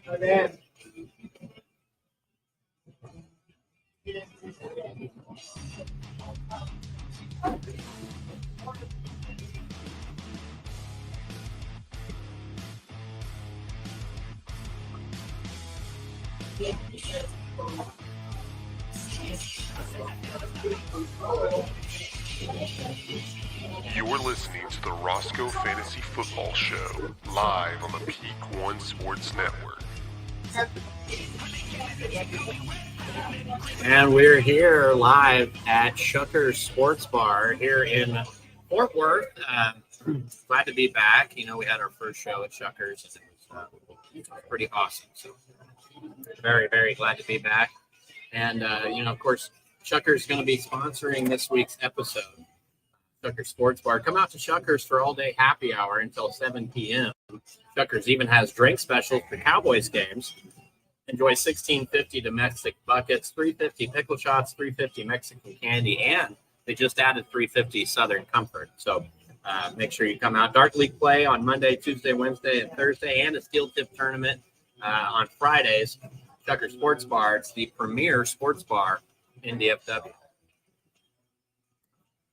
Okay. You're listening to the Rossco Fantasy Football Show, live on the Peak One Sports Network. And we're here live at Shuckers Sports Bar here in Fort Worth. Glad to be back. You know, we had our first show at Shuckers, and it was pretty awesome. So very, very glad to be back. And, of course, Shuckers is going to be sponsoring this week's episode. Shuckers Sports Bar. Come out to Shuckers for all-day happy hour until 7 p.m. Shuckers even has drink specials for Cowboys games. Enjoy $16.50 domestic buckets, $3.50 pickle shots, $3.50 Mexican candy, and they just added $3.50 Southern Comfort. So make sure you come out. Dart League play on Monday, Tuesday, Wednesday, and Thursday, and a steel tip tournament on Fridays. Shuckers Sports Bar. It's the premier sports bar in DFW.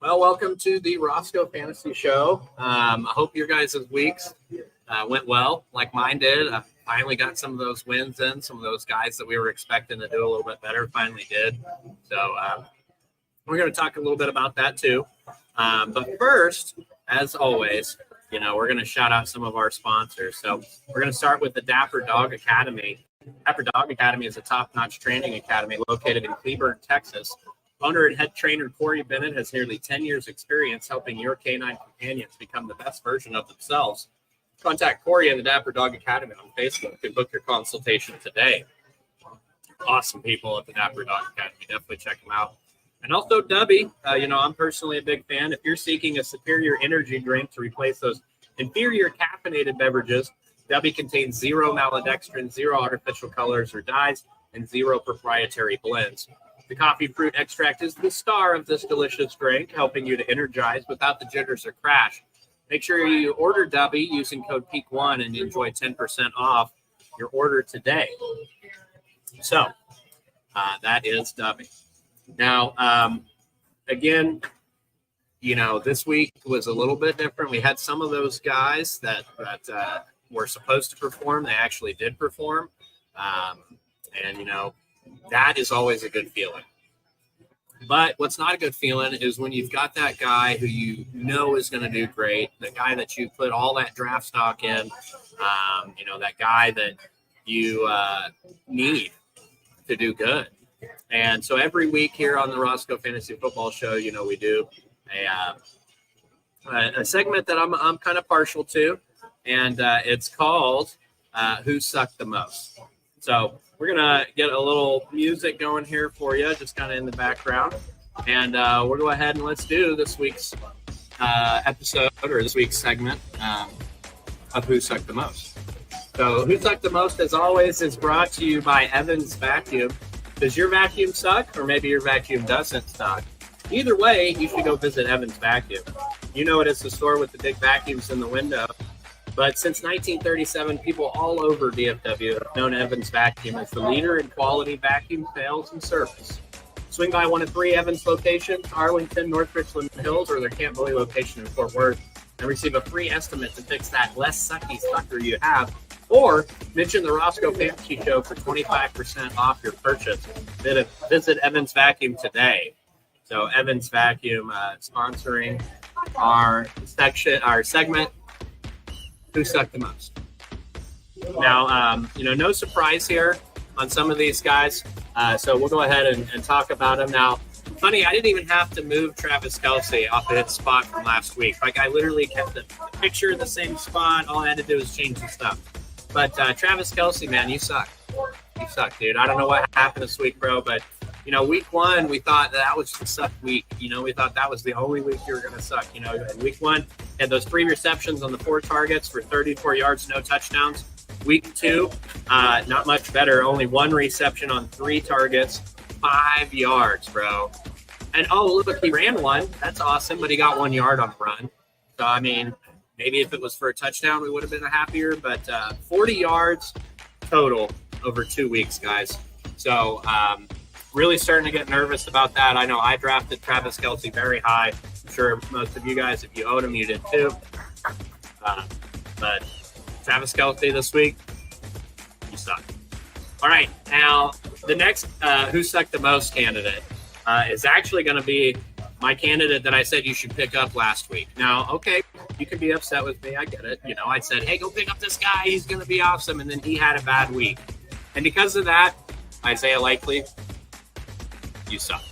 Well, welcome to the Rossco Fantasy Show. I hope your guys' weeks went well, like mine did. I finally got some of those wins in. Some of those guys that we were expecting to do a little bit better finally did. So we're going to talk a little bit about that too. But first, as always, we're going to shout out some of our sponsors. So we're going to start with the Dapper Dog Academy. Dapper Dog Academy is a top-notch training academy located in Cleburne, Texas. Owner and head trainer Corey Bennett has nearly 10 years experience helping your canine companions become the best version of themselves. Contact Corey and the Dapper Dog Academy on Facebook and book your consultation today. Awesome people at the Dapper Dog Academy. Definitely check them out. And also Dubby. I'm personally a big fan. If you're seeking a superior energy drink to replace those inferior caffeinated beverages, Dubby contains 0 maltodextrin, 0 artificial colors or dyes, and 0 proprietary blends. The coffee fruit extract is the star of this delicious drink, helping you to energize without the jitters or crash. Make sure you order Dubby using code PEAK1 and enjoy 10% off your order today. So that is Dubby. Now, again, this week was a little bit different. We had some of those guys that were supposed to perform. They actually did perform. That is always a good feeling. But what's not a good feeling is when you've got that guy who you know is going to do great, the guy that you put all that draft stock in, that guy that you need to do good. And so every week here on the Rossco Fantasy Football Show, we do a segment that I'm kind of partial to, and it's called Who Sucked the Most. So we're going to get a little music going here for you, just kind of in the background. And we'll go ahead and let's do this week's episode or this week's segment of Who Sucked the Most. So Who Sucked the Most, as always, is brought to you by Evans Vacuum. Does your vacuum suck, or maybe your vacuum doesn't suck? Either way, you should go visit Evans Vacuum. You know it is the store with the big vacuums in the window. But since 1937, people all over DFW have known Evans Vacuum as the leader in quality vacuum sales and service. Swing by one of 3 Evans locations, Arlington, North Richland Hills, or their Camp Billy location in Fort Worth, and receive a free estimate to fix that less sucky sucker you have. Or mention the Rossco Fantasy Show for 25% off your purchase. Visit Evans Vacuum today. So Evans Vacuum sponsoring our segment, Who Sucked the Most. Now, no surprise here on some of these guys. So we'll go ahead and talk about them. Now, funny, I didn't even have to move Travis Kelce off of his spot from last week. Like, I literally kept the picture in the same spot. All I had to do was change the stuff. But Travis Kelce, man, you suck. You suck, dude. I don't know what happened this week, bro, but week 1, we thought that was the suck week. We thought that was the only week you were going to suck. In week 1, had those 3 receptions on the 4 targets for 34 yards, no touchdowns. Week 2, not much better. Only 1 reception on 3 targets, 5 yards, bro. And, look, he ran 1. That's awesome, but he got 1 yard on the run. So, I mean, maybe if it was for a touchdown, we would have been happier. But 40 yards total over 2 weeks, guys. So really starting to get nervous about that. I know I drafted Travis Kelce very high. I'm sure most of you guys, if you owned him, you did too. But Travis Kelce this week, you suck. All right, now the next Who Sucked the Most candidate is actually going to be my candidate that I said you should pick up last week. Now, okay, you can be upset with me. I get it. You know, I said, hey, go pick up this guy. He's going to be awesome. And then he had a bad week. And because of that, Isaiah Likely, you suck.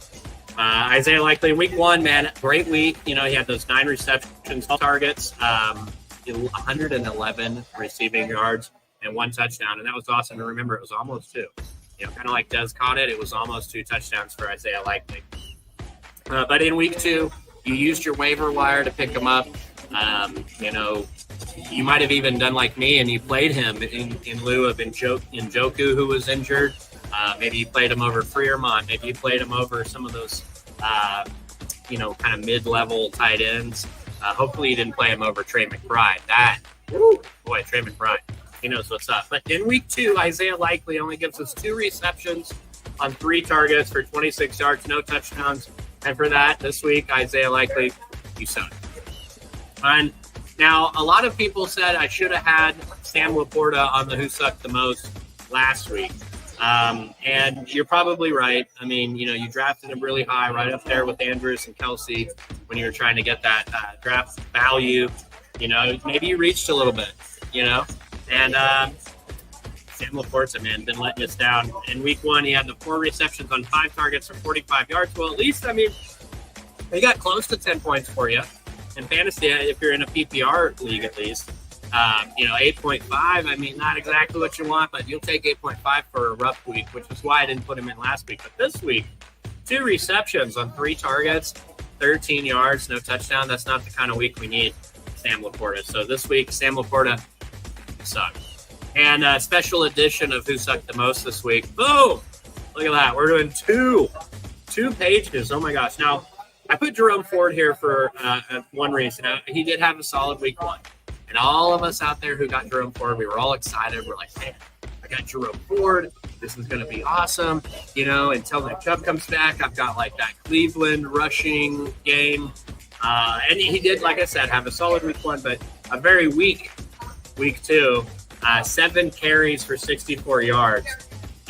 Isaiah Likely, week 1, man, great week. You know, he had those 9 receptions, 12 targets, 111 receiving yards, and 1 touchdown. And that was awesome to remember. It was almost 2. You know, kind of like Des caught it. It was almost 2 touchdowns for Isaiah Likely. But in week 2, you used your waiver wire to pick him up. You know, you might have even done like me and you played him in lieu of Njoku, who was injured. Maybe you played him over Freermont. Maybe you played him over some of those, you know, kind of mid-level tight ends. Hopefully you didn't play him over Trey McBride. Boy, Trey McBride, he knows what's up. But in week 2, Isaiah Likely only gives us 2 receptions on 3 targets for 26 yards, no touchdowns. And for that, this week, Isaiah Likely, you suck. And now, a lot of people said I should have had Sam Laporta on the Who Sucked the Most last week. And you're probably right. I mean, you know, you drafted him really high, right up there with Andrews and Kelce when you were trying to get that draft value. You know, maybe you reached a little bit, you know. And Sam Laporta, man, been letting us down. In week 1, he had the 4 receptions on 5 targets for 45 yards. Well, at least, I mean, he got close to 10 points for you. In fantasy, if you're in a PPR league at least, you know, 8.5, I mean, not exactly what you want, but you'll take 8.5 for a rough week, which is why I didn't put him in last week. But this week, 2 receptions on 3 targets, 13 yards, no touchdown. That's not the kind of week we need Sam Laporta. So this week, Sam Laporta sucked. And a special edition of Who Sucked the Most this week. Boom! Look at that. We're doing 2 pages. Oh, my gosh. Now, I put Jerome Ford here for one reason. He did have a solid week 1. And all of us out there who got Jerome Ford, we were all excited. We're like, man, I got Jerome Ford. This is going to be awesome. You know, until Nick Chubb comes back, I've got like that Cleveland rushing game. And he did, like I said, have a solid week 1, but a very weak week 2. 7 carries for 64 yards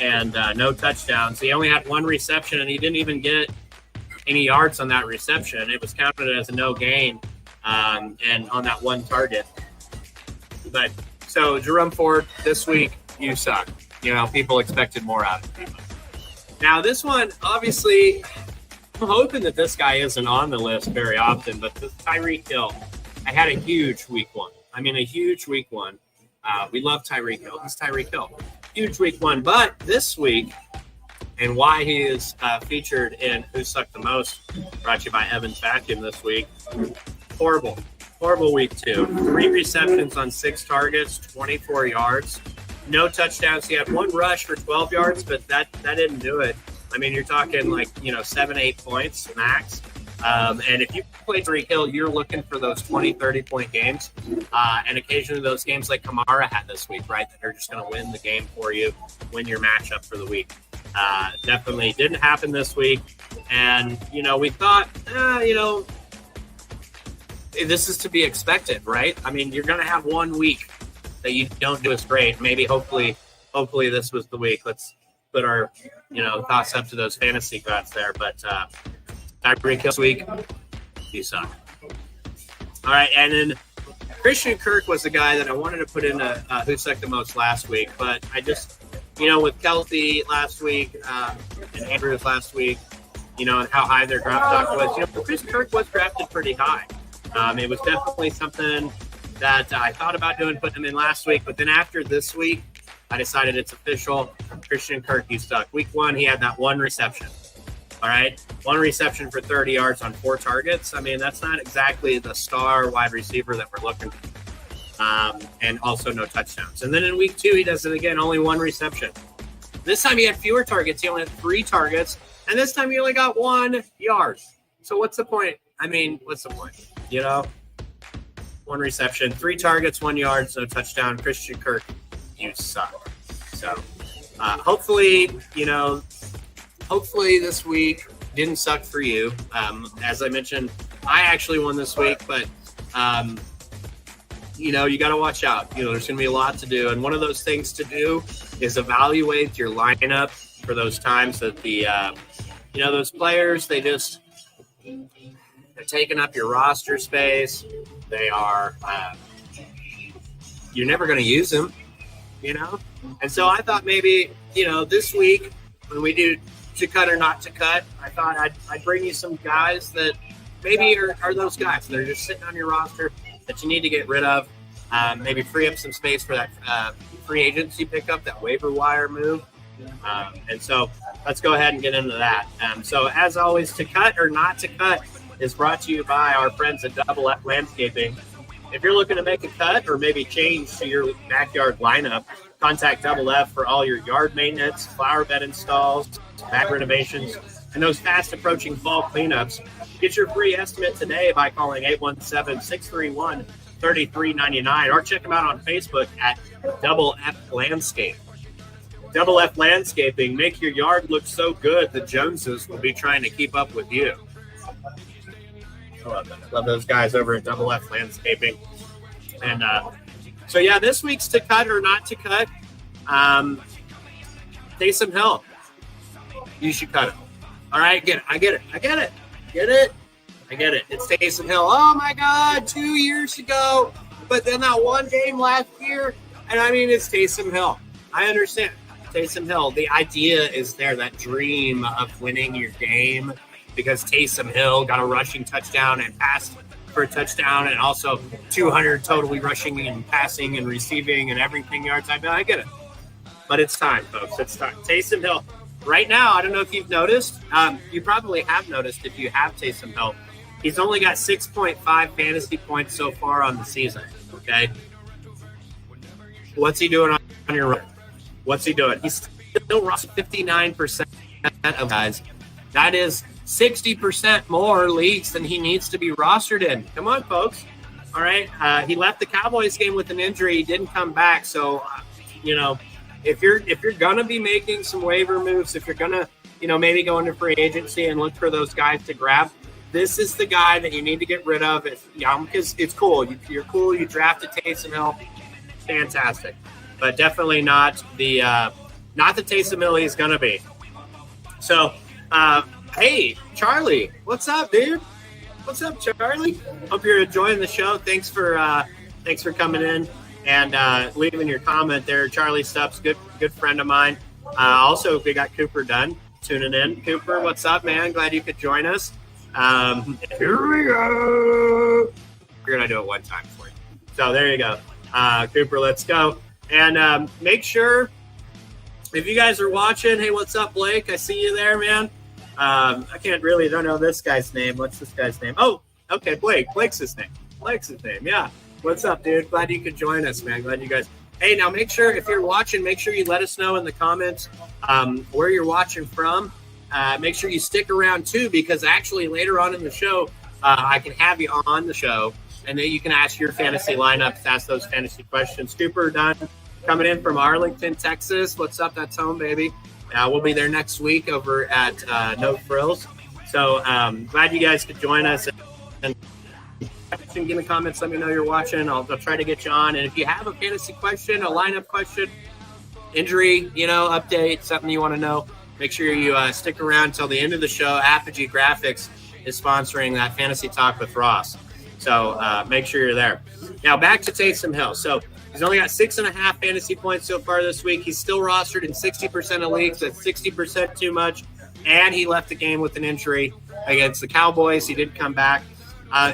and no touchdowns. He only had 1 reception, and he didn't even get any yards on that reception. It was counted as a no gain and on that 1 target. But so Jerome Ford, this week, you suck. You know, people expected more out of him. Now, this one, obviously, I'm hoping that this guy isn't on the list very often, but this Tyreek Hill, I had a huge week 1. I mean, a huge week 1. We love Tyreek Hill. He's Tyreek Hill. Huge week 1. But this week, and why he is featured in Who Sucked the Most, brought to you by Evans Vacuum this week. Horrible week 2. 3 receptions on 6 targets, 24 yards. No touchdowns. He had 1 rush for 12 yards, but that didn't do it. I mean, you're talking like, you know, 7-8 points max. And if you play Tyreek Hill, you're looking for those 20, 30-point games. And occasionally those games like Kamara had this week, right, that are just going to win the game for you, win your matchup for the week. Definitely didn't happen this week. And, you know, we thought, you know, this is to be expected, right? I mean, you're going to have 1 week that you don't do as great. Maybe, hopefully this was the week. Let's put our, you know, thoughts up to those fantasy gods there. But Tyreek Hill this week, you suck. All right, and then Christian Kirk was the guy that I wanted to put in Who Sucked the Most last week, but I just, you know, with Kelce last week and Andrews last week, you know, and how high their draft stock was, you know, Chris Kirk was drafted pretty high. It was definitely something that I thought about doing, putting him in last week, but then after this week, I decided it's official. Christian Kirk, you suck. Week 1, he had that 1 reception. All right, 1 reception for 30 yards on 4 targets. I mean, that's not exactly the star wide receiver that we're looking for. And also no touchdowns. And then in week 2, he does it again, only 1 reception. This time he had fewer targets. He only had 3 targets. And this time he only got 1 yard. So what's the point? I mean, what's the point? You know? 1 reception, 3 targets, 1 yard, no touchdown. Christian Kirk, you suck. So hopefully this week didn't suck for you. As I mentioned, I actually won this week, but you got to watch out. There's going to be a lot to do. And one of those things to do is evaluate your lineup for those times that those players, they're taking up your roster space. They are, you're never going to use them, And so I thought maybe, this week when we do to cut or not to cut, I thought I'd bring you some guys that maybe are those guys. They're just sitting on your roster that you need to get rid of. Maybe free up some space for that free agency pickup, that waiver wire move. And so let's go ahead and get into that. So as always, to cut or not to cut is brought to you by our friends at Double F Landscaping. If you're looking to make a cut or maybe change to your backyard lineup, contact Double F for all your yard maintenance, flower bed installs, back renovations, and those fast approaching fall cleanups. Get your free estimate today by calling 817-631-3399 or check them out on Facebook at Double F Landscape. Double F Landscaping, make your yard look so good the Joneses will be trying to keep up with you. I love that. Love those guys over at Double F Landscaping. And this week's to cut or not to cut. Taysom Hill. You should cut it. All right, I get it. It's Taysom Hill. Oh my God, 2 years ago. But then that one game last year, and it's Taysom Hill. I understand. Taysom Hill, the idea is there, that dream of winning your game, because Taysom Hill got a rushing touchdown and passed for a touchdown, and also 200 totally rushing and passing and receiving and everything yards. I get it. But it's time, folks. It's time. Taysom Hill. Right now, I don't know if you've noticed. You probably have noticed if you have Taysom Hill. He's only got 6.5 fantasy points so far on the season, okay? What's he doing on your roster? What's he doing? He's still rostered 59% of guys. That is 60% more leagues than he needs to be rostered in. Come on, folks. All right. He left the Cowboys game with an injury. He didn't come back. So, if you're gonna be making some waiver moves, if you're gonna, maybe go into free agency and look for those guys to grab, this is the guy that you need to get rid of. Because it's cool. You're cool. You drafted Taysom Hill. Fantastic. But definitely not the Taysom Hill he's gonna be. So, hey, Charlie, what's up, dude? What's up, Charlie? Hope you're enjoying the show. Thanks for coming in and leaving your comment there. Charlie Stubbs, good friend of mine. Also, we got Cooper Dunn tuning in. Cooper, what's up, man? Glad you could join us. Here we go. We're gonna do it one time for you. So there you go, Cooper. Let's go. And make sure, if you guys are watching, hey, what's up, Blake? I see you there, man. I don't know this guy's name. What's this guy's name? Oh, okay, Blake. Blake's his name. Yeah. What's up, dude? Glad you could join us, man. Glad you guys. Hey, now make sure, if you're watching, make sure you let us know in the comments where you're watching from. Make sure you stick around, too, because actually later on in the show, I can have you on the show, and then you can ask your fantasy lineups, ask those fantasy questions. Cooper Dunn coming in from Arlington, Texas. What's up? That's home, baby. We'll be there next week over at No Frills. So glad you guys could join us. And give me comments. Let me know you're watching. I'll try to get you on. And if you have a fantasy question, a lineup question, injury, update, something you want to know, make sure you stick around until the end of the show. Apogee Graphics is sponsoring that Fantasy Talk with Ross. So make sure you're there. Now back to Taysom Hill. So he's only got 6.5 fantasy points so far this week. He's still rostered in 60% of leagues. That's 60% too much. And he left the game with an injury against the Cowboys. He did come back.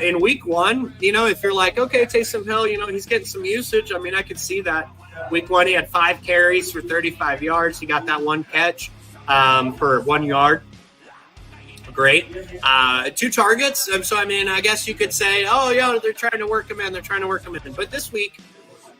In week 1, if you're like, okay, Taysom Hill, he's getting some usage. I could see that. Week 1, he had 5 carries for 35 yards. He got that 1 catch for 1 yard. Great. 2 targets. So, I guess you could say, they're trying to work him in. But this week,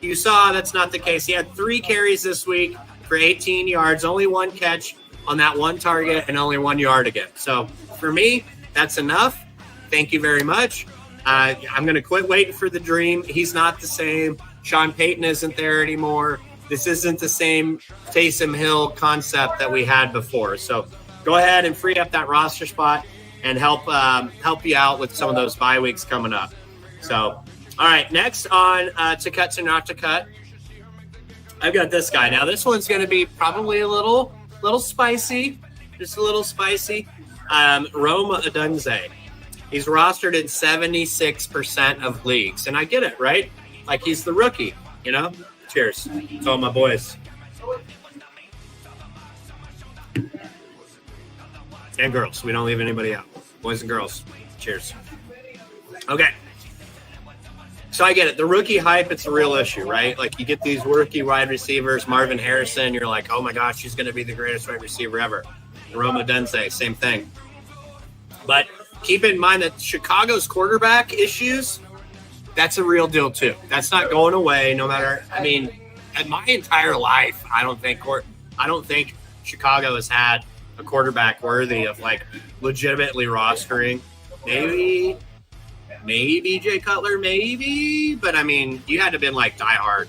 you saw that's not the case. He had 3 carries this week for 18 yards, only 1 catch on that 1 target, and only 1 yard again. So, for me, that's enough. Thank you very much. I'm going to quit waiting for the dream. He's not the same. Sean Payton isn't there anymore. This isn't the same Taysom Hill concept that we had before. So go ahead and free up that roster spot and help you out with some of those bye weeks coming up. So, all right, next on To Cut to Not to Cut, I've got this guy. Now, this one's going to be probably a little spicy, just a little spicy. Rome Odunze. He's rostered in 76% of leagues. And I get it, right? Like, he's the rookie, you know? Cheers to all my boys. And girls. We don't leave anybody out. Boys and girls. Cheers. Okay. So I get it. The rookie hype, it's a real issue, right? Like, you get these rookie wide receivers, Marvin Harrison, you're like, oh my gosh, he's going to be the greatest wide receiver ever. Rome Odunze, same thing. But keep in mind that Chicago's quarterback issues, that's a real deal too. That's not going away no matter, I mean, in my entire life, I don't think Chicago has had a quarterback worthy of like legitimately rostering. Maybe Jay Cutler, maybe, but I mean, you had to have been like diehard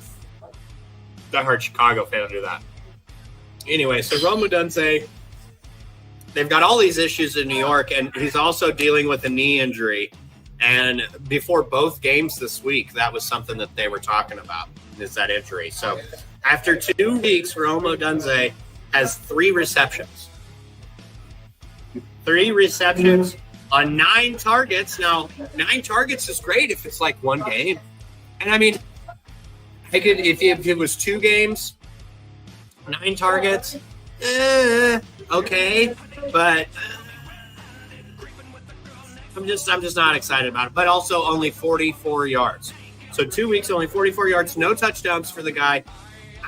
Chicago fan to do that. Anyway, so Rome Odunze, they've got all these issues in New York, and he's also dealing with a knee injury. And before both games this week, that was something that they were talking about, is that injury. So after 2 weeks, Rome Odunze has 3 receptions. 3 receptions on 9 targets. Now, 9 targets is great if it's like one game. And I mean, I could if it was 2 games, 9 targets, okay, but I'm just not excited about it. But also only 44 yards. So 2 weeks, only 44 yards, no touchdowns for the guy.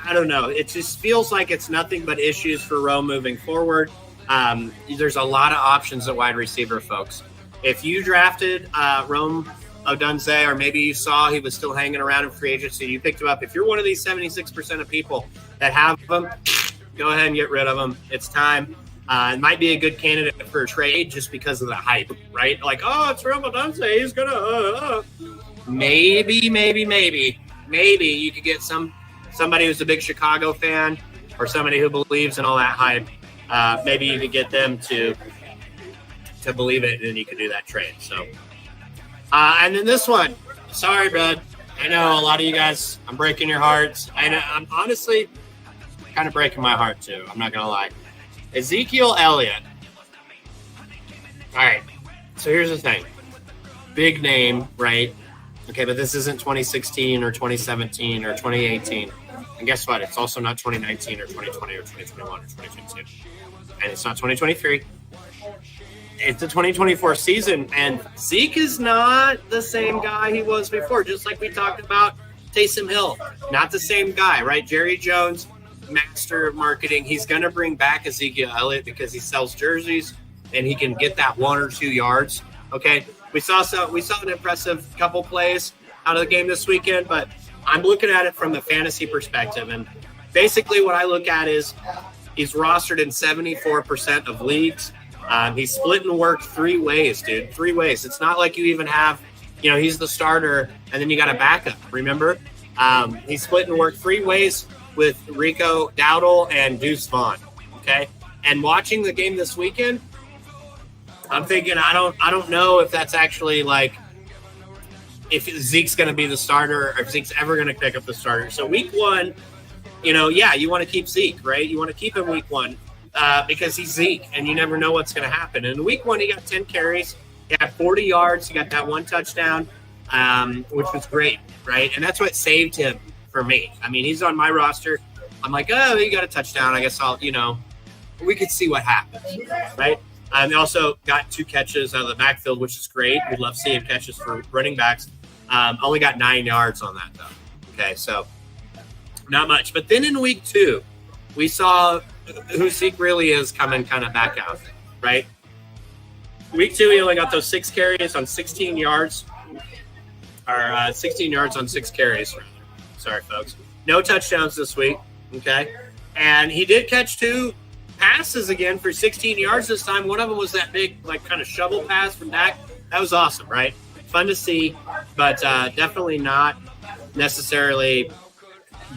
I don't know. It just feels like it's nothing but issues for Rome moving forward. There's a lot of options at wide receiver, folks. If you drafted Rome Odunze, or maybe you saw he was still hanging around in free agency, you picked him up. If you're one of these 76% of people that have him, go ahead and get rid of him. It's time. It might be a good candidate for a trade just because of the hype, right? Like, oh, it's Rome Odunze. He's going to Maybe you could get somebody who's a big Chicago fan or somebody who believes in all that hype. Maybe you could get them to believe it, and then you could do that trade. So, and then this one, sorry, bud. I know a lot of you guys, I'm breaking your hearts. I'm honestly kind of breaking my heart too. I'm not going to lie. Ezekiel Elliott. All right. So here's the thing. Big name, right? Okay, but this isn't 2016 or 2017 or 2018. And guess what? It's also not 2019 or 2020 or 2021 or 2022. And it's not 2023. It's the 2024 season. And Zeke is not the same guy he was before. Just like we talked about Taysom Hill. Not the same guy, right? Jerry Jones, master of marketing. He's going to bring back Ezekiel Elliott because he sells jerseys and he can get that 1 or 2 yards. Okay. We saw an impressive couple plays out of the game this weekend, but I'm looking at it from the fantasy perspective. And basically what I look at is he's rostered in 74% of leagues. He's split and worked 3 ways, dude. 3 ways. It's not like you even have, he's the starter and then you got a backup. Remember? He's split and worked 3 ways with Rico Dowdle and Deuce Vaughn. Okay. And watching the game this weekend, I'm thinking, I don't know if that's actually like, if Zeke's going to be the starter or if Zeke's ever going to pick up the starter. So week 1, you want to keep Zeke, right? You want to keep him week 1 because he's Zeke and you never know what's going to happen. And in week 1, he got 10 carries. He got 40 yards. He got that 1 touchdown, which was great, right? And that's what saved him for me. I mean, he's on my roster. I'm like, oh, he got a touchdown. I guess we could see what happens, right? They also got 2 catches out of the backfield, which is great. We love seeing catches for running backs. Only got 9 yards on that, though. Okay, so not much. But then in week 2, we saw who Zeke really is coming kind of back out, right? Week 2, he only got those 6 carries on 16 yards, or 16 yards on 6 carries. Sorry, folks. No touchdowns this week, okay? And he did catch 2 passes again for 16 yards this time. One of them was that big, like, kind of shovel pass from Dak. That was awesome, right? fun to see, but definitely not necessarily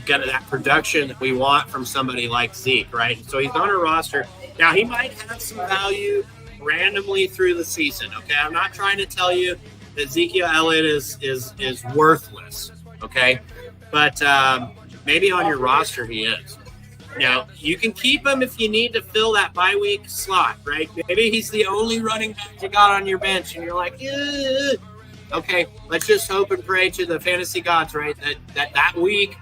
get that production that we want from somebody like Zeke, right? So he's on a roster. Now, he might have some value randomly through the season, okay? I'm not trying to tell you that Ezekiel Elliott is worthless, okay? But maybe on your roster he is. Now, you can keep him if you need to fill that bye week slot, right? Maybe he's the only running back you got on your bench, and you're like, eh. Okay, let's just hope and pray to the fantasy gods, right? That week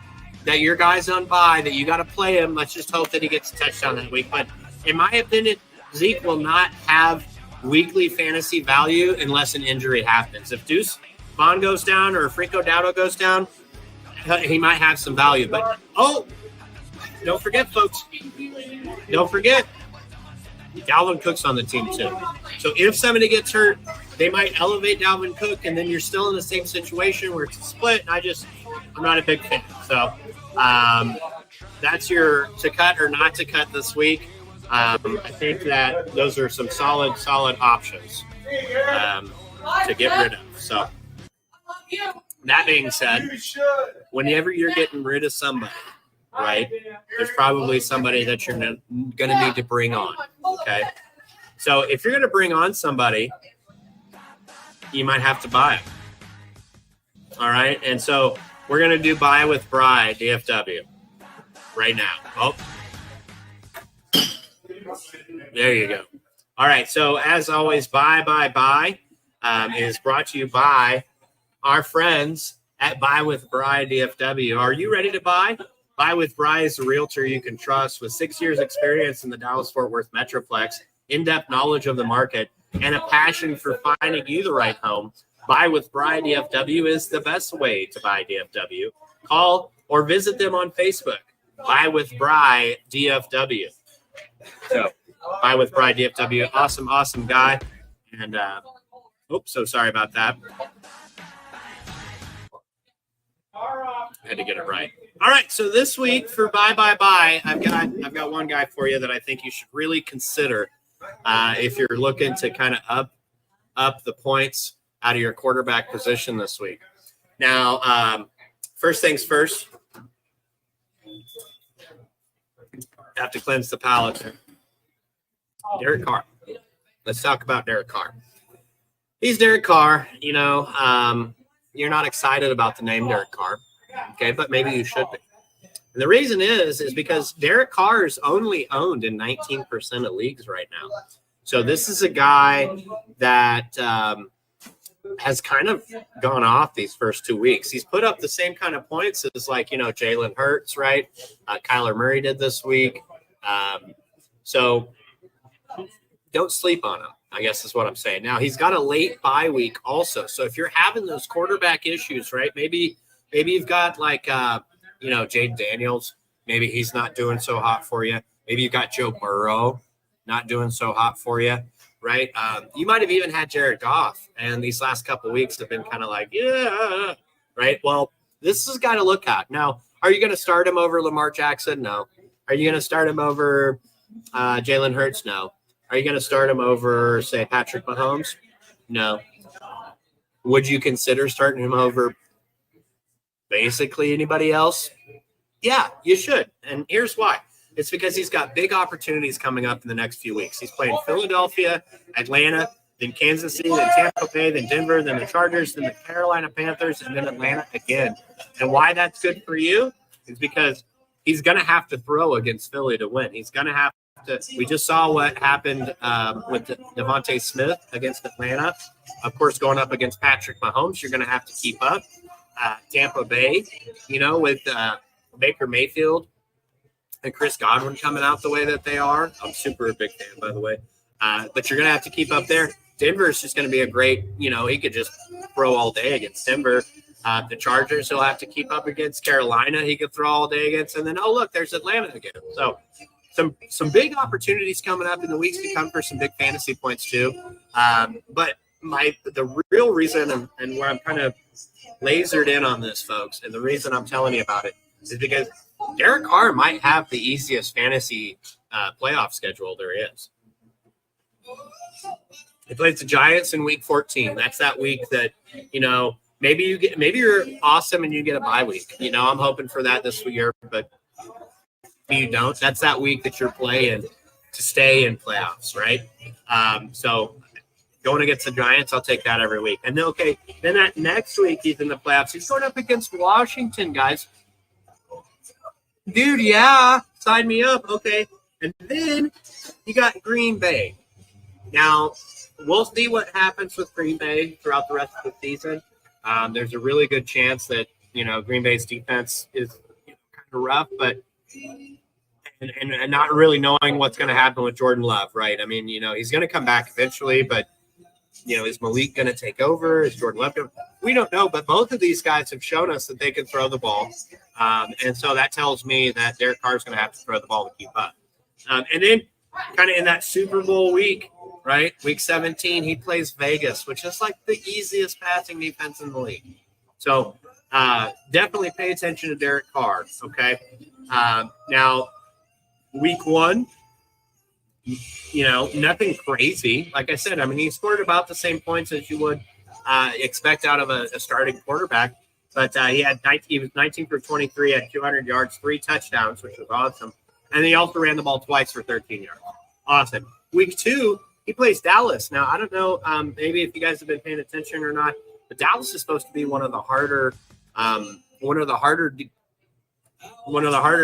that your guy's on bye, that you got to play him, let's just hope that he gets a touchdown that week. But in my opinion, Zeke will not have weekly fantasy value unless an injury happens. If Deuce Vaughn goes down or Franco Dowdle goes down, he might have some value. But, don't forget, folks. Don't forget, Dalvin Cook's on the team too. So if somebody gets hurt, they might elevate Dalvin Cook, and then you're still in the same situation where it's a split. I'm not a big fan. So that's your to cut or not to cut this week. I think that those are some solid options to get rid of. So that being said, whenever you're getting rid of somebody, right, there's probably somebody that you're going to need to bring on, okay? So if you're going to bring on somebody, you might have to buy them, all right? And so we're going to do buy with Bry, DFW, right now. Oh, there you go. All right, so as always, buy is brought to you by our friends at Buy with Bry DFW. Are you ready to buy? Buy with Bry is a realtor you can trust with 6 years experience in the Dallas-Fort Worth Metroplex, in-depth knowledge of the market, and a passion for finding you the right home. Buy with Bry DFW is the best way to buy DFW. Call or visit them on Facebook. Buy with Bry DFW. So, Buy with Bry DFW. Awesome guy. And, so sorry about that. I had to get it right. All right, so this week for buy, I've got one guy for you that I think you should really consider if you're looking to kind of up the points out of your quarterback position this week. Now, first things first, have to cleanse the palate here. Derek Carr. Let's talk about Derek Carr. He's Derek Carr. You know, you're not excited about the name Derek Carr, okay, but maybe you should be. And the reason is because Derek Carr is only owned in 19% of leagues right now. So this is a guy that has kind of gone off these first 2 weeks. He's put up the same kind of points as Jalen Hurts, right? Kyler Murray did this week. So don't sleep on him, I guess is what I'm saying. Now, he's got a late bye week also. So if you're having those quarterback issues, right, maybe you've got Jade Daniels. Maybe he's not doing so hot for you. Maybe you've got Joe Burrow not doing so hot for you, right? You might have even had Jared Goff, and these last couple of weeks have been kind of like, yeah, right? Well, this is a guy to look at. Now, are you going to start him over Lamar Jackson? No. Are you going to start him over Jalen Hurts? No. Are you going to start him over, say, Patrick Mahomes? No. Would you consider starting him over basically anybody else? Yeah, you should. And here's why. It's because he's got big opportunities coming up in the next few weeks. He's playing Philadelphia, Atlanta, then Kansas City, then Tampa Bay, then Denver, then the Chargers, then the Carolina Panthers, and then Atlanta again. And why that's good for you is because he's going to have to throw against Philly to win. He's going to have to. We just saw what happened with Devontae Smith against Atlanta. Of course, going up against Patrick Mahomes, you're going to have to keep up. Tampa Bay, with Baker Mayfield and Chris Godwin coming out the way that they are. I'm super a big fan, by the way. But you're going to have to keep up there. Denver is just going to be a great, he could just throw all day against Denver. The Chargers he'll have to keep up against. Carolina he could throw all day against. And then, look, there's Atlanta again. So some big opportunities coming up in the weeks to come for some big fantasy points too. But the real reason and where I'm kind of lasered in on this, folks, and the reason I'm telling you about it is because Derek Carr might have the easiest fantasy playoff schedule there is. He plays the Giants in week 14. That's that week that, maybe you're awesome and you get a bye week. I'm hoping for that this year, but you don't. That's that week that you're playing to stay in playoffs, right? So going against the Giants, I'll take that every week. And then that next week he's in the playoffs. He's going up against Washington, guys. Dude, yeah, sign me up. Okay. And then you got Green Bay. Now, we'll see what happens with Green Bay throughout the rest of the season. There's a really good chance that, Green Bay's defense is kind of rough, but and not really knowing what's going to happen with Jordan Love, right? I mean, he's going to come back eventually, but, is Malik going to take over? Is Jordan Love going to? We don't know, but both of these guys have shown us that they can throw the ball. And so that tells me that Derek Carr's going to have to throw the ball to keep up. And then kind of in that Super Bowl week, right, week 17, he plays Vegas, which is like the easiest passing defense in the league. So definitely pay attention to Derek Carr, okay? Now, week 1, nothing crazy. Like I said, I mean, he scored about the same points as you would expect out of a starting quarterback. But he was 19 for 23, had 200 yards, 3 touchdowns, which was awesome. And he also ran the ball twice for 13 yards. Awesome. Week 2, he plays Dallas. Now, I don't know, maybe if you guys have been paying attention or not, but Dallas is supposed to be one of the harder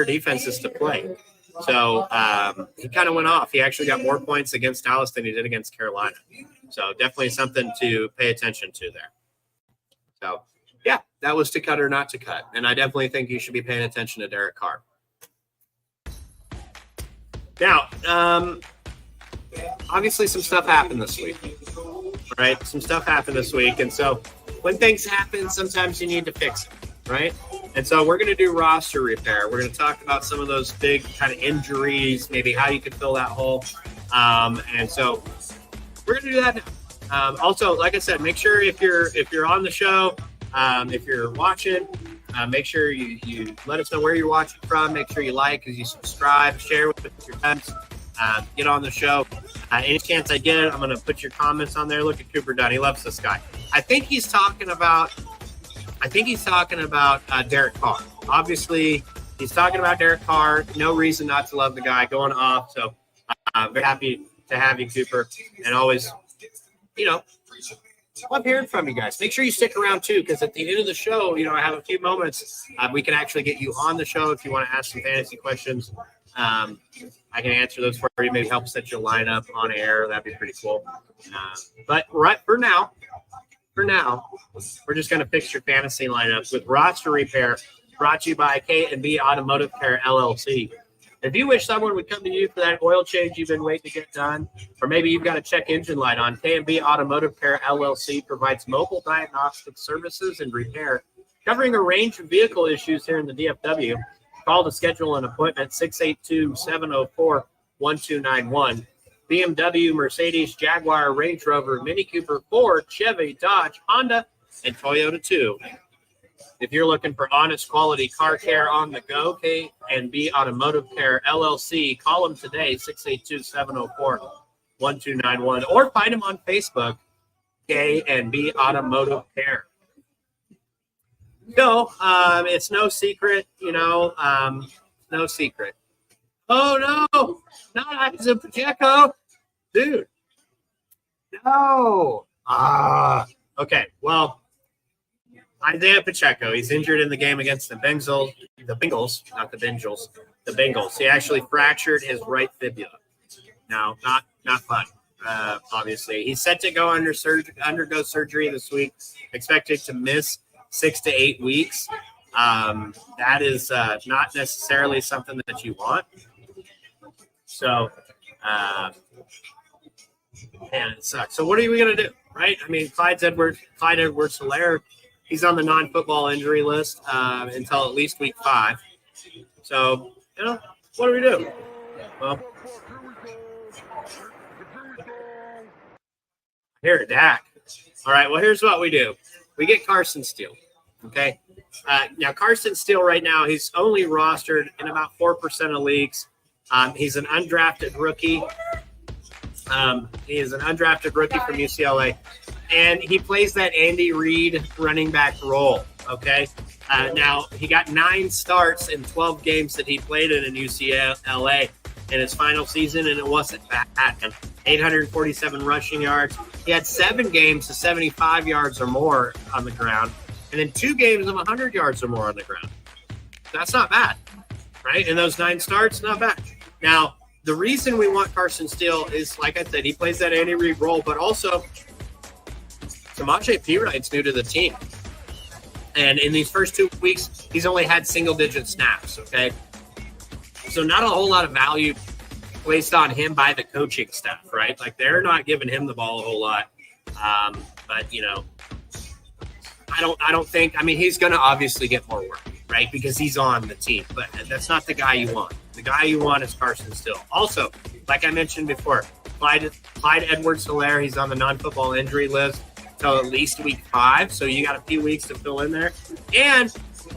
defenses to play. So he kind of went off. He actually got more points against Dallas than he did against Carolina. So definitely something to pay attention to there. So, yeah, that was to cut or not to cut. And I definitely think you should be paying attention to Derek Carr. Now, obviously some stuff happened this week, right? Some stuff happened this week. And so when things happen, sometimes you need to fix it, right? And so we're going to do roster repair. We're going to talk about some of those big kind of injuries, maybe how you can fill that hole. And so we're going to do that now. Also, like I said, make sure if you're on the show, if you're watching, make sure you let us know where you're watching from. Make sure you like, you subscribe, share with your friends, get on the show. Any chance I get, I'm going to put your comments on there. Look at Cooper Dunn. He loves this guy. I think he's talking about Derek Carr. Obviously, he's talking about Derek Carr. No reason not to love the guy going off. So very happy to have you, Cooper. And always, love hearing from you guys. Make sure you stick around, too, because at the end of the show, I have a few moments. We can actually get you on the show if you want to ask some fantasy questions. I can answer those for you, maybe help set your lineup on air. That'd be pretty cool. But right for now, we're just going to fix your fantasy lineups with roster repair brought to you by K&B Automotive Care LLC. If you wish someone would come to you for that oil change you've been waiting to get done, or maybe you've got a check engine light on, K&B Automotive Care LLC provides mobile diagnostic services and repair, covering a range of vehicle issues here in the DFW. Call to schedule an appointment, 682-704-1291. BMW, Mercedes, Jaguar, Range Rover, Mini Cooper, Ford, Chevy, Dodge, Honda, and Toyota too. If you're looking for honest quality car care on the go, K&B Automotive Care LLC, call them today, 682-704-1291, or find them on Facebook, K&B Automotive Care. No, it's no secret, no secret. Oh, no, not Isaac Pacheco. Dude, no. Okay, well, Isaiah Pacheco, he's injured in the game against the Bengals, not the Bengals, the Bengals. He actually fractured his right fibula. Now, not fun, obviously. He's set to go undergo surgery this week, expected to miss 6 to 8 weeks. That is not necessarily something that you want. So, man, it sucks. So what are we going to do, right? I mean, Clyde Edwards-Helaire, he's on the non-football injury list until at least week 5. So, what do we do? Well, here, Dak. All right, well, here's what we do. We get Carson Steele, okay? Now, Carson Steele right now, he's only rostered in about 4% of leagues. He's an undrafted rookie. He is an undrafted rookie from UCLA, and he plays that Andy Reid running back role, okay? Now, he got 9 starts in 12 games that he played in UCLA in his final season, and it wasn't bad. 847 rushing yards. He had 7 games of 75 yards or more on the ground, and then 2 games of 100 yards or more on the ground. That's not bad, right? In those 9 starts, not bad. Now, the reason we want Carson Steele is, like I said, he plays that Andy Reid role, but also Samaje Peright's new to the team. And in these first 2 weeks, he's only had single-digit snaps, okay? So not a whole lot of value placed on him by the coaching staff, right? Like, they're not giving him the ball a whole lot. But, you know, I don't think – I mean, he's going to obviously get more work, right, because he's on the team. But that's not the guy you want. The guy you want is Carson Steele. Also, like I mentioned before, Clyde Edwards-Helaire, he's on the non-football injury list until at least week 5, so you got a few weeks to fill in there. And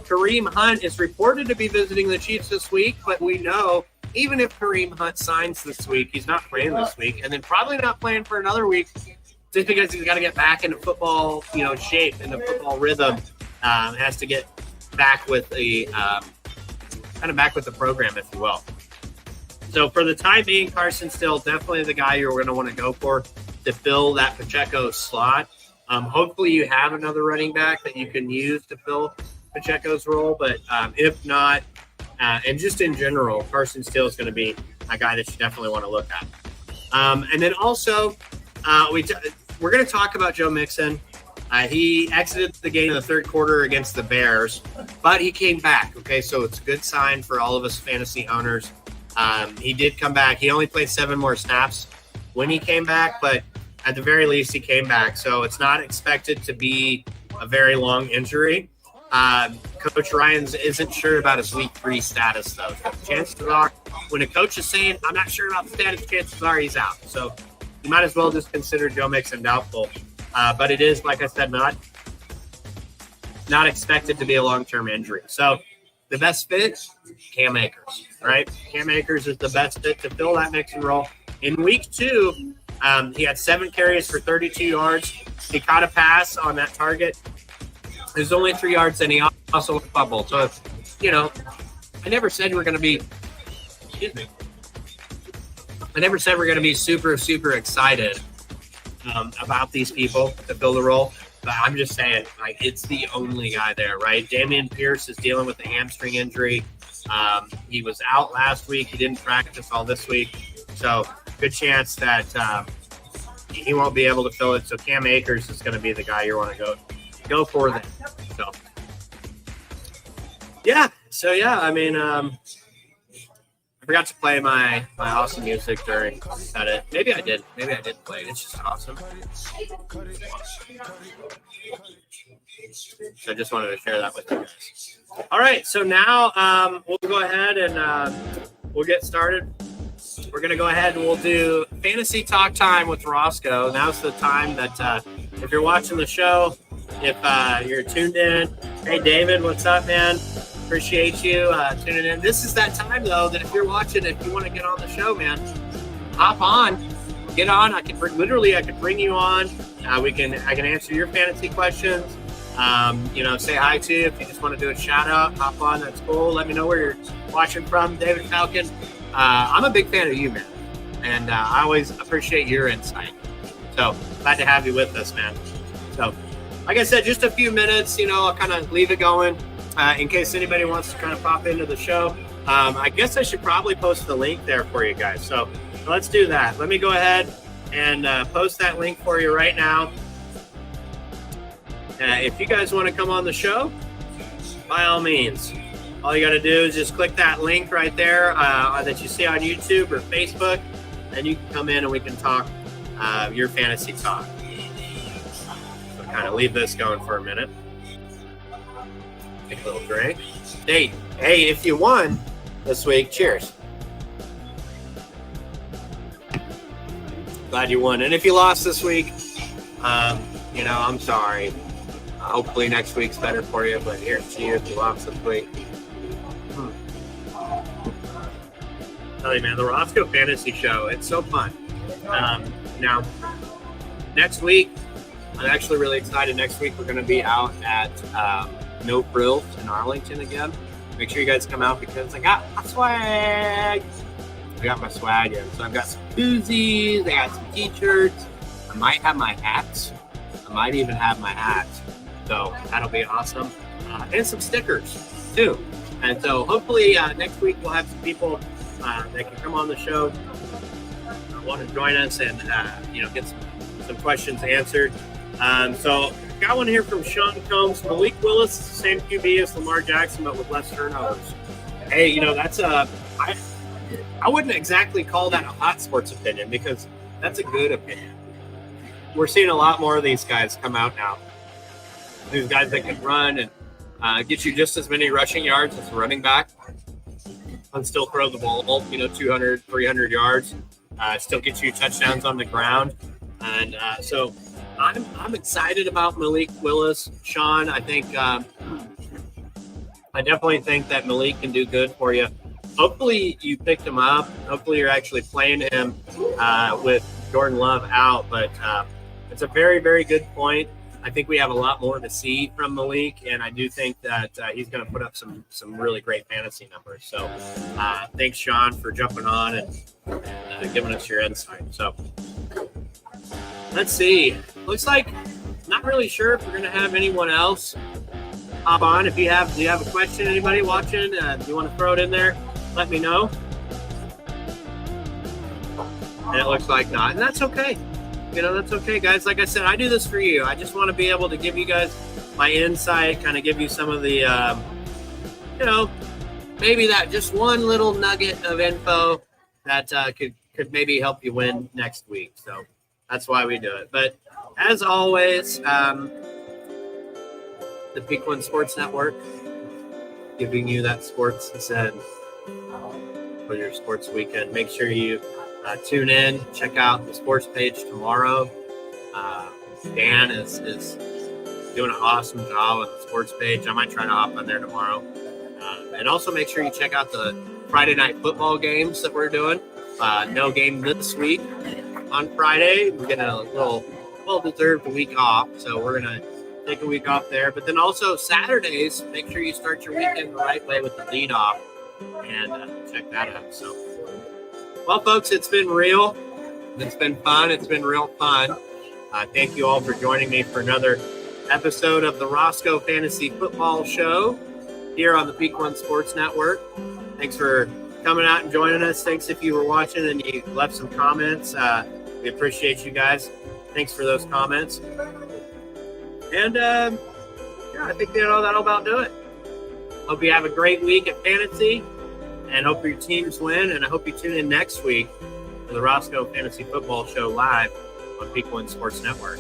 Kareem Hunt is reported to be visiting the Chiefs this week, but we know even if Kareem Hunt signs this week, he's not playing this week, and then probably not playing for another week just because he's got to get back into football, you know, shape, into football rhythm. Has to get back with the back with the program, if you will. So for the time being, Carson Steele definitely the guy you're going to want to go for to fill that Pacheco slot. Hopefully you have another running back that you can use to fill Pacheco's role, but if not, and just in general, Carson Steele is going to be a guy that you definitely want to look at. And then also, we're going to talk about Joe Mixon. He exited the game in the third quarter against the Bears, but he came back. Okay, so it's a good sign for all of us fantasy owners. He did come back. He only played 7 more snaps when he came back, but at the very least, he came back. So it's not expected to be a very long injury. Coach Ryans isn't sure about his week 3 status, though. Chances are, when a coach is saying, I'm not sure about the status, chances are he's out. So you might as well just consider Joe Mixon doubtful. But it is, like I said, not expected to be a long-term injury. So the best fit, Cam Akers, right? Cam Akers is the best fit to fill that Mixon role. In week 2, he had 7 carries for 32 yards. He caught a pass on that target. There's only 3 yards, and he also fumbled. So, you know, I never said we're going to be super, super excited about these people to fill the role. But I'm just saying, like, it's the only guy there, right? Damian Pierce is dealing with a hamstring injury. He was out last week. He didn't practice all this week. So good chance that he won't be able to fill it. So Cam Akers is going to be the guy you want to go for then. So yeah, I mean, I forgot to play my awesome music during that. Maybe I did play it. It's just awesome. So I just wanted to share that with you guys. All right, so now we'll go ahead and we'll get started. We're going to go ahead and we'll do fantasy talk time with Rossco. Now's the time that if you're watching the show, if you're tuned in, hey, David, what's up, man? Appreciate you tuning in. This is that time, though, that if you're watching, if you want to get on the show, man, hop on, get on. I can bring you on. I can answer your fantasy questions. Say hi to you. If you just want to do a shout out, hop on. That's cool. Let me know where you're watching from, David Falcon. I'm a big fan of you, man, and I always appreciate your insight. So glad to have you with us, man. So, like I said, just a few minutes. I'll kind of leave it going. In case anybody wants to kind of pop into the show. I guess I should probably post the link there for you guys. So let's do that. Let me go ahead and post that link for you right now. If you guys want to come on the show, by all means, all you got to do is just click that link right there that you see on YouTube or Facebook, and you can come in and we can talk your fantasy talk. So kind of leave this going for a minute. Take a little drink. Hey, if you won this week, cheers. Glad you won. And if you lost this week, I'm sorry. Hopefully next week's better for you, but here's to you if you lost this week. Tell you, man, the Rossco Fantasy Show, it's so fun. Now, next week, I'm actually really excited. Next week, we're going to be out at No Frills in Arlington again. Make sure you guys come out because I got my swag. I got my swag in. So I've got some koozies. I got some t-shirts. I might have my hats. I might even have my hats. So that'll be awesome. And some stickers too. And so hopefully next week we'll have some people that can come on the show, want to join us and get some questions answered. So got one here from Sean Combs. Malik Willis is the same QB as Lamar Jackson, but with less turnovers. Hey, that's I wouldn't exactly call that a hot sports opinion because that's a good opinion. We're seeing a lot more of these guys come out now. These guys that can run and get you just as many rushing yards as a running back and still throw the ball, 200, 300 yards, still get you touchdowns on the ground. And so I'm excited about Malik Willis. Sean, I think I definitely think that Malik can do good for you. Hopefully you picked him up. Hopefully you're actually playing him with Jordan Love out. But it's a very, very good point. I think we have a lot more to see from Malik, and I do think that he's going to put up some really great fantasy numbers. So thanks, Sean, for jumping on and giving us your insight. So let's see. Looks like not really sure if we're going to have anyone else hop on. If do you have a question, anybody watching, do you want to throw it in there, let me know. And it looks like not, and that's okay. That's okay, guys. Like I said, I do this for you. I just want to be able to give you guys my insight, kind of give you some of the, maybe that just one little nugget of info that could maybe help you win next week. So that's why we do it. But as always, the Peak One Sports Network giving you that sports instead for your sports weekend. Make sure you tune in, check out the sports page tomorrow. Dan is doing an awesome job with the sports page. I might try to hop on there tomorrow. And also make sure you check out the Friday night football games that we're doing. No game this week on Friday. We're getting a little well-deserved week off, so we're going to take a week off there. But then also Saturdays, make sure you start your weekend the right way with the lead off and check that out. So, well, folks, it's been real. It's been fun. It's been real fun. Thank you all for joining me for another episode of the Rossco Fantasy Football Show here on the Peak One Sports Network. Thanks for coming out and joining us. Thanks if you were watching and you left some comments. We appreciate you guys. Thanks for those comments. And, I think that'll about do it. Hope you have a great week at Fantasy, and hope your teams win, and I hope you tune in next week for the Rossco Fantasy Football Show live on Peak One Sports Network.